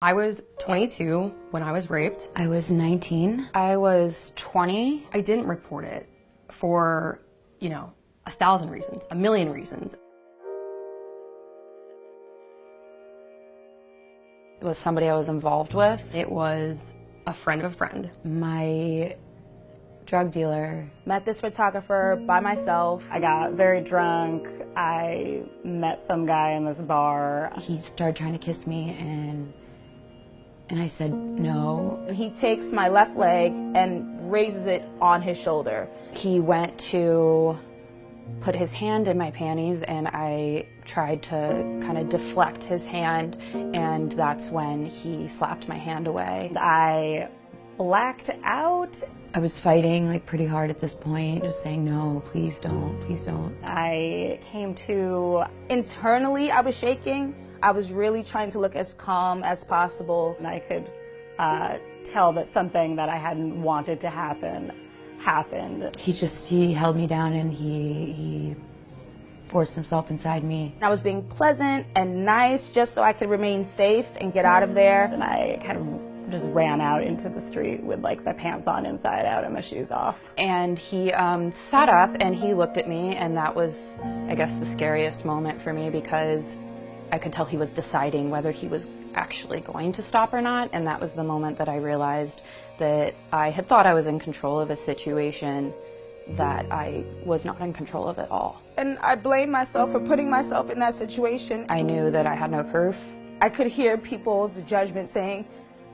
I was 22 when I was raped. I was 19. I was 20. I didn't report it for, 1,000 reasons, a million reasons. It was somebody I was involved with. It was a friend of a friend. My drug dealer. Met this photographer by myself. I got very drunk. I met some guy in this bar. He started trying to kiss me and I said no. He takes my left leg and raises it on his shoulder. He went to put his hand in my panties and I tried to kind of deflect his hand, and that's when he slapped my hand away. I blacked out. I was fighting pretty hard at this point, just saying no, please don't, please don't. I came to, internally I was shaking. I was really trying to look as calm as possible. And I could tell that something that I hadn't wanted to happen happened. He held me down and he forced himself inside me. I was being pleasant and nice just so I could remain safe and get out of there. And I kind of just ran out into the street with my pants on inside out and my shoes off. And he sat up and he looked at me, and that was, I guess, the scariest moment for me, because I could tell he was deciding whether he was actually going to stop or not, and that was the moment that I realized that I had thought I was in control of a situation that I was not in control of at all. And I blame myself for putting myself in that situation. I knew that I had no proof. I could hear people's judgment saying,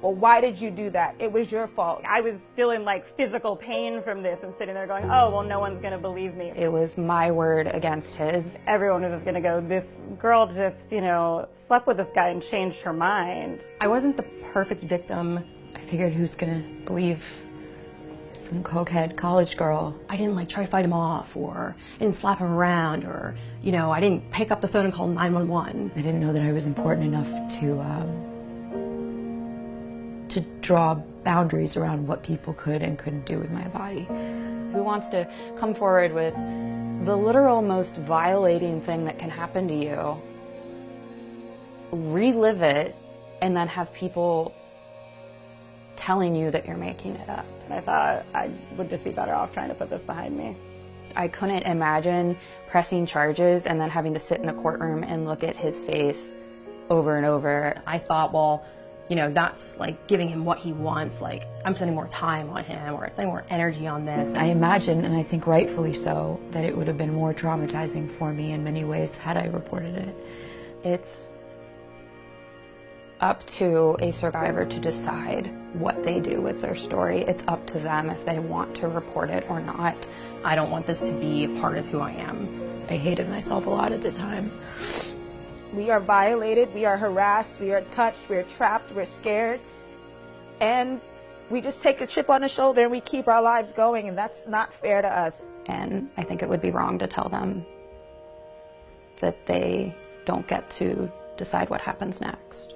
well, why did you do that? It was your fault. I was still in physical pain from this and sitting there going, oh, well, no one's gonna believe me. It was my word against his. Everyone was just gonna go, this girl just, slept with this guy and changed her mind. I wasn't the perfect victim. I figured, who's gonna believe some cokehead college girl? I didn't try to fight him off, or I didn't slap him around, or, I didn't pick up the phone and call 911. I didn't know that I was important enough to draw boundaries around what people could and couldn't do with my body. Who wants to come forward with the literal most violating thing that can happen to you, relive it, and then have people telling you that you're making it up? I thought I would just be better off trying to put this behind me. I couldn't imagine pressing charges and then having to sit in a courtroom and look at his face over and over. I thought, well, that's giving him what he wants. I'm spending more time on him, or spending more energy on this. I imagine, and I think rightfully so, that it would have been more traumatizing for me in many ways had I reported it. It's up to a survivor to decide what they do with their story. It's up to them if they want to report it or not. I don't want this to be a part of who I am. I hated myself a lot at the time. We are violated, we are harassed, we are touched, we're trapped, we're scared. And we just take a chip on the shoulder and we keep our lives going, and that's not fair to us. And I think it would be wrong to tell them that they don't get to decide what happens next.